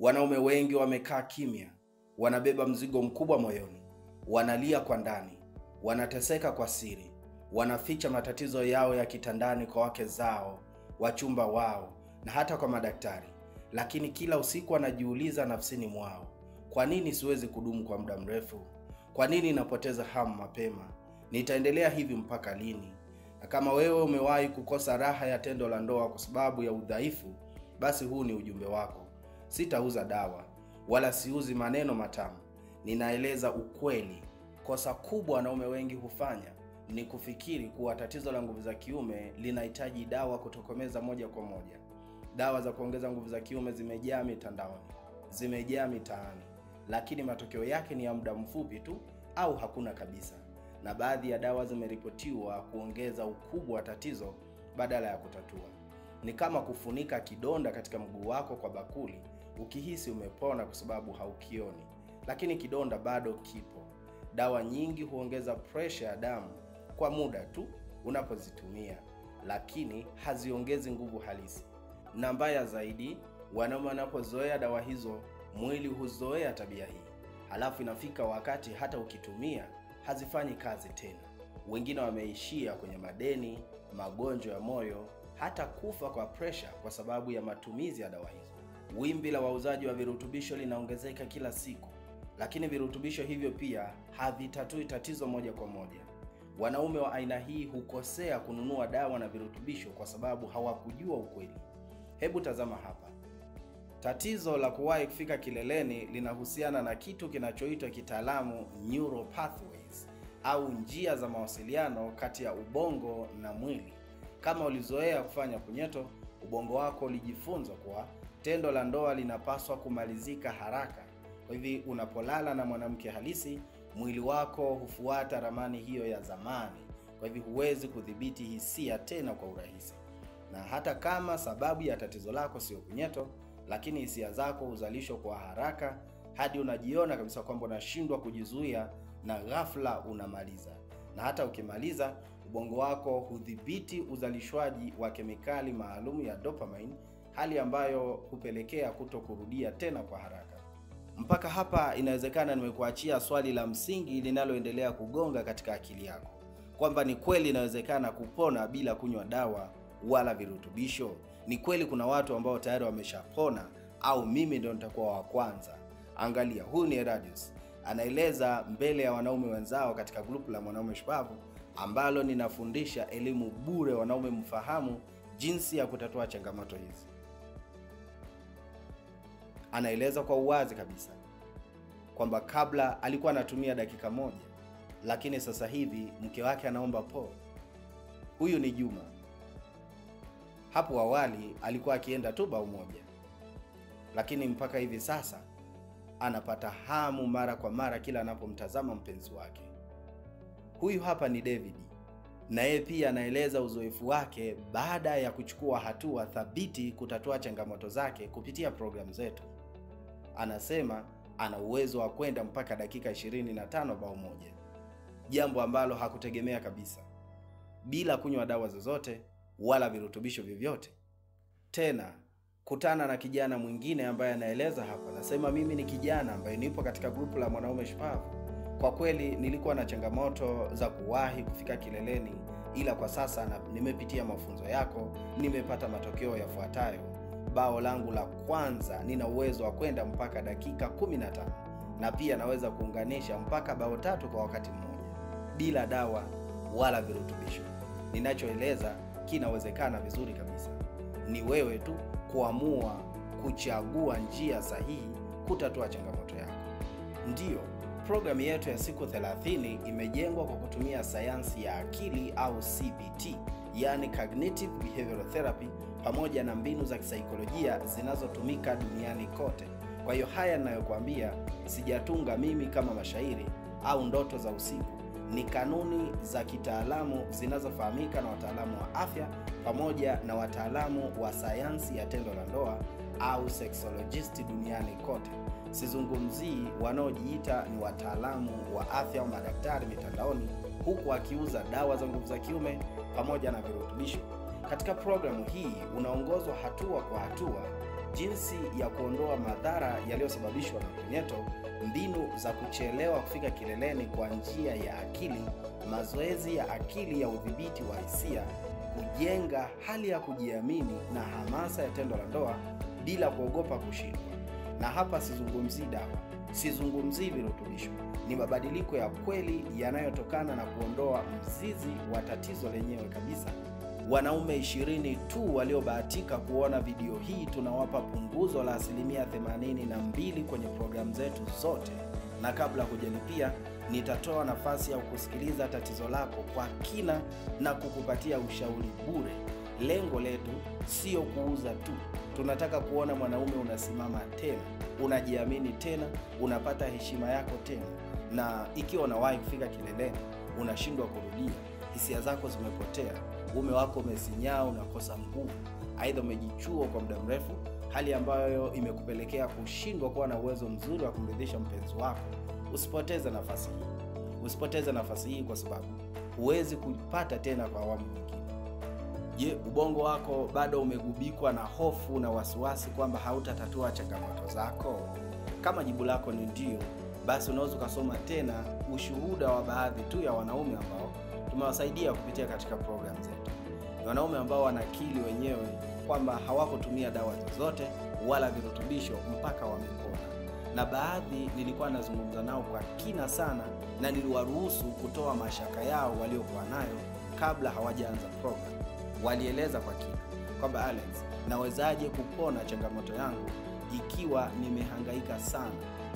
Wanaume wengi wamekaa kimya, wanabeba mzigo mkubwa moyoni, wanalia kwa ndani, wanateseka kwa siri, wanaficha matatizo yao ya kitandani kwa wake zao, wachumba wao na hata kwa madaktari. Lakini kila usiku wanajiuliza nafsini mwao, kwa nini siwezi kudumu kwa muda mrefu? Kwa nini napoteza hamu mapema? Nitaendelea hivi mpaka lini? Na kama wewe umewahi kukosa raha ya tendo la ndoa kwa sababu ya udhaifu, basi huu ni ujumbe wako. Sitauza dawa, wala siuzi maneno matamu. Ninaeleza ukweli. Kosa kubwa wanaume wengi hufanya ni kufikiri kuwa tatizo la nguvu za kiume linahitaji dawa kutokomeza moja kwa moja. Dawa za kuongeza nguvu za kiume zimejaa mitandaoni, zimejaa mitaani, lakini matokeo yake ni ya muda mfupi tu au hakuna kabisa. Na baadhi ya dawa zimeripotiwa kuongeza ukubwa wa tatizo badala ya kutatua. Ni kama kufunika kidonda katika mguu wako kwa bakuli, ukihisi umepona kwa sababu haukioni, lakini kidonda bado kipo. Dawa nyingi huongeza pressure ya damu kwa muda tu unapozitumia, lakini haziongezi nguvu halisi. Na mbaya zaidi, wanaume wanapozoea dawa hizo, mwili huzoea tabia hii. Halafu inafika wakati hata ukitumia hazifanyi kazi tena. Wengine wameishia kwenye madeni, magonjwa ya moyo, hata kufa kwa pressure kwa sababu ya matumizi ya dawa hizo. Wimbi la wauzaji wa virutubisho linaongezeka kila siku, lakini virutubisho hivyo pia havitatui tatizo moja kwa moja. Wanaume wa aina hii hukosea kununua dawa na virutubisho kwa sababu hawakujua ukweli. Hebu tazama hapa. Tatizo la kuwahi kufika kileleni linahusiana na kitu kinachoitwa kitaalamu neural pathways, au njia za mawasiliano kati ya ubongo na mwili. Kama ulizoea kufanya punyeto, ubongo wako ulijifunza kuwa tendo la ndoa linapaswa kumalizika haraka. Kwa hivyo unapolala na mwanamke halisi, mwili wako hufuata ramani hiyo ya zamani. Kwa hivyo huwezi kudhibiti hisia tena kwa urahisi. Na hata kama sababu ya tatizo lako sio punyeto, lakini hisia zako huzalishwa kwa haraka hadi unajiona kabisa kwamba unashindwa kujizuia, na ghafla unamaliza. Na hata ukimaliza, ubongo wako hudhibiti uzalishwaji wa kemikali maalum ya dopamine, hali ambayo hupelekea kutokurudia tena kwa haraka. Mpaka hapa inawezekana nimekuachia swali la msingi linaloendelea kugonga katika akili yako, kwamba ni kweli inawezekana kupona bila kunywa dawa wala virutubisho? Ni kweli kuna watu ambao tayari wameshapona, au mimi ndio nitakuwa wa kwanza? Angalia, huyu ni Eradius anaeleza mbele ya wanaume wenzao katika grupu la Mwanaume Shupavu ambalo ninafundisha elimu bure wanaume mfahamu jinsi ya kutatua changamoto hizi. Anaeleza kwa uwazi kabisa kwamba kabla alikuwa anatumia dakika moja, lakini sasa hivi mke wake anaomba po. Huyu ni Juma. Hapo awali alikuwa akienda tu bao moja, lakini mpaka hivi sasa anapata hamu mara kwa mara kila anapomtazama mpenzi wake. Huyu hapa ni David, na yeye pia anaeleza uzoefu wake baada ya kuchukua hatua thabiti kutatua changamoto zake kupitia programu zetu. Anasema ana uwezo wa kwenda mpaka dakika 25 bao moja, jambo ambalo hakutegemea kabisa, bila kunywa dawa zozote wala virutubisho vyovyote. Tena kutana na kijana mwingine ambaye anaeleza hapa. Anasema, mimi ni kijana ambaye nipo katika grupu la Mwanaume Shupavu. Kwa kweli nilikuwa na changamoto za kuwahi kufika kileleni, ila kwa sasa nimepitia mafunzo yako, nimepata matokeo yafuatayo. Bao langu la kwanza nina uwezo wa kwenda mpaka dakika 15, na pia naweza kuunganisha mpaka bao 3 kwa wakati mmoja bila dawa wala virutubisho. Ninachoeleza kinawezekana vizuri kabisa. Ni wewe tu kuamua kuchagua njia sahihi kutatua changamoto yako. Ndiyo, programu yetu ya siku 30 imejengwa kwa kutumia sayansi ya akili au CBT, yani Cognitive Behavioral Therapy, pamoja na mbinu za kisaikolojia zinazotumika duniani kote. Kwa hiyo haya ninayokuambia sijatunga mimi kama mashairi au ndoto za usiku. Ni kanuni za kitaalamu zinazofahamika na wataalamu wa afya pamoja na wataalamu wa sayansi ya tendo la ndoa au sexologist duniani kote. Sizungumzii wanaojiita ni wataalamu wa afya au madaktari mitandaoni huku akiuza dawa za nguvu za kiume pamoja na virutubisho. Katika programu hii unaongozwa hatua kwa hatua jinsi ya kuondoa madhara yaliyosababishwa na punyeto, mbinu za kuchelewa kufika kileleni kwa njia ya akili, mazoezi ya akili ya udhibiti wa hisia, kujenga hali ya kujiamini na hamasa ya tendo la ndoa bila kuogopa kushindwa. Na hapa sizungumzii dawa, sizungumzii virutubisho. Ni mabadiliko ya kweli yanayotokana na kuondoa mzizi wa tatizo lenyewe kabisa. Wanaume 20 tu waliobahatika kuona video hii tunawapa punguzo la 82% kwenye programu zetu zote. Na kabla hujalipia, nitatoa nafasi ya kusikiliza tatizo lako kwa kina na kukupatia ushauri bure. Lengo letu sio kuuza tu. Tunataka kuona mwanaume unasimama tena, unajiamini tena, unapata heshima yako tena. Na ikiwa unawahi kufika kileleni, unashindwa kurudia, hisia zako zimepotea, uume wako umesinyaa, unakosa nguvu, aidha umejichua kwa muda mrefu, hali ambayo imekupelekea kushindwa kuwa na uwezo mzuri wa kumridhisha mpenzi wako, usipoteze nafasi hii. Usipoteze nafasi hii kwa sababu huwezi kupata tena kwa awamu nyingine. Je, ubongo wako bado umegubikwa na hofu na wasiwasi kwamba hautatatua changamoto zako? Kama jibu lako ni ndio, basi unaweza kusoma tena ushuhuda wa baadhi tu ya wanaume ambao tumewasaidia kupitia katika program zetu. Ni wanaume ambao wanakili wenyewe kwamba hawakutumia dawa zozote wala virutubisho mpaka wamepona. Na baadhi nilikuwa nazungumza nao kwa kina sana, na niliwaruhusu kutoa mashaka yao waliokuwa nayo kabla hawajaanza program. Walieleza kwa kina kwamba, Alex, nawezaje kupona changamoto yangu ikiwa nimehangaika sana?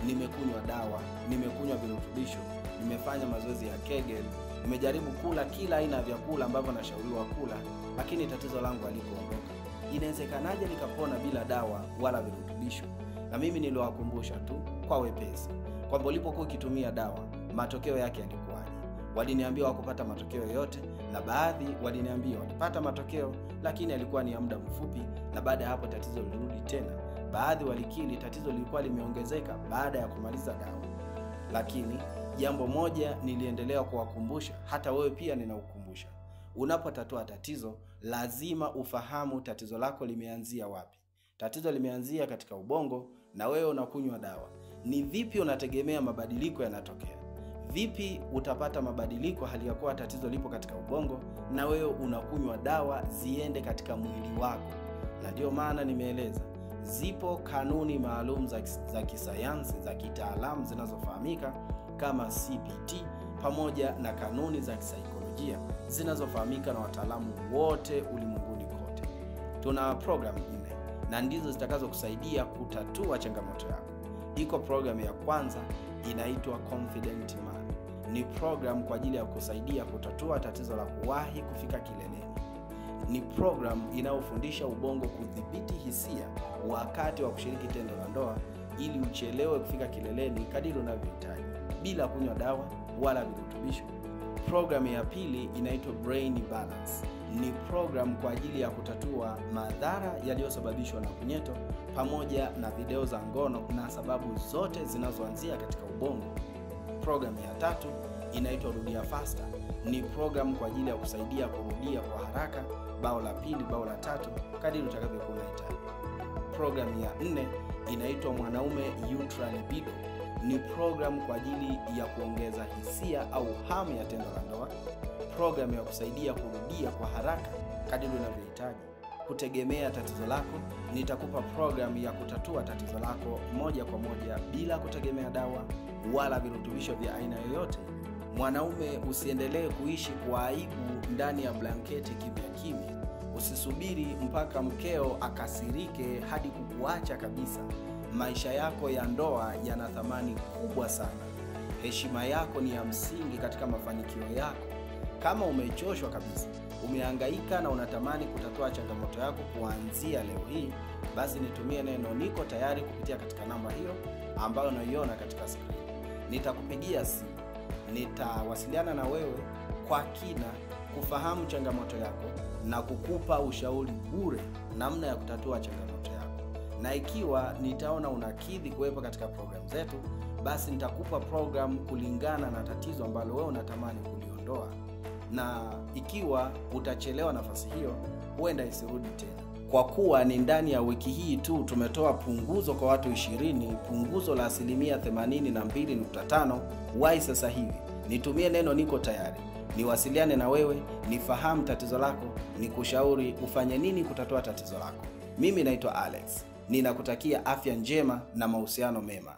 Nimekunywa dawa, nimekunywa virutubisho, nimefanya mazoezi ya Kegel, nimejaribu kula kila aina ya vyakula ambavyo nashauriwa kula, lakini tatizo langu halikuondoka. Inawezekanaje nikapona bila dawa wala virutubisho? Na mimi niliwakumbusha tu kwa wepesi kwamba ulipokuwa ukitumia dawa, matokeo yake yalikuwaje. Waliniambia hawakupata matokeo yote, na baadhi waliniambia walipata matokeo lakini yalikuwa ni ya muda mfupi, na baada ya hapo tatizo lilirudi tena. Baadhi walikiri tatizo lilikuwa limeongezeka baada ya kumaliza dawa. Lakini jambo moja niliendelea kuwakumbusha, hata wewe pia ninakukumbusha. Unapotatua tatizo, lazima ufahamu tatizo lako limeanzia wapi. Tatizo limeanzia katika ubongo na wewe unakunywa dawa. Ni vipi unategemea mabadiliko yanatokea? Vipi utapata mabadiliko hali ya kuwa tatizo lipo katika ubongo na wewe unakunywa dawa ziende katika mwili wako? Na ndio maana nimeeleza zipo kanuni maalum za kisayansi za kitaalamu zinazofahamika kama CBT, pamoja na kanuni za kisaikolojia zinazofahamika na wataalamu wote ulimwenguni kote. Tuna program 4 na ndizo zitakazokusaidia kutatua changamoto yako. Iko program ya kwanza inaitwa Confident Man. Ni program kwa ajili ya kusaidia kutatua tatizo la kuwahi kufika kileleni. Ni program inayofundisha ubongo kudhibiti hisia wakati wa kushiriki tendo la ndoa ili uchelewe kufika kileleni kadiri unavyohitaji bila kunywa dawa wala virutubisho. Program ya pili inaitwa Brain Balance. Ni program kwa ajili ya kutatua madhara yaliyosababishwa na punyeto pamoja na video za ngono na sababu zote zinazoanzia katika ubongo. Program ya tatu inaitwa Rudia Faster. Ni program kwa ajili ya kusaidia kurudia kwa haraka bao la pili, bao la tatu kadiri utakavyokuwa unahitaji. Program ya 4 inaitwa Mwanaume Ultra Libido. Ni program kwa ajili ya kuongeza hisia au hamu ya tendo la ndoa. Program ya kusaidia kurudia kwa haraka kadiri unavyohitaji. Kutegemea tatizo lako, nitakupa program ya kutatua tatizo lako moja kwa moja bila kutegemea dawa wala virutubisho vya aina yoyote. Mwanaume, usiendelee kuishi kwa aibu ndani ya blanketi kimya kimya. Usisubiri mpaka mkeo akasirike hadi kukuacha kabisa. Maisha yako ya ndoa yana thamani kubwa sana. Heshima yako ni ya msingi katika mafanikio yako. Kama umechoshwa kabisa, umehangaika na unatamani kutatua changamoto yako kuanzia leo hii, basi nitumie neno niko tayari kupitia katika namba hiyo ambayo unaiona katika screen. Nitakupigia simu, nitawasiliana na wewe kwa kina kufahamu changamoto yako na kukupa ushauri bure namna ya kutatua changamoto yako. Na ikiwa nitaona unakidhi kuwepo katika program zetu, basi nitakupa program kulingana na tatizo ambalo wewe unatamani kuliondoa. Na ikiwa utachelewa nafasi hiyo, huenda isirudi tena. Kwa kuwa ni ndani ya wiki hii tu tumetoa punguzo kwa watu 20, punguzo la 82.5%. Wahi sasa hivi, nitumie neno niko tayari, niwasiliane na wewe, nifahamu tatizo lako, nikushauri ufanye nini kutatua tatizo lako. Mimi naitwa Alex, ninakutakia afya njema na mahusiano mema.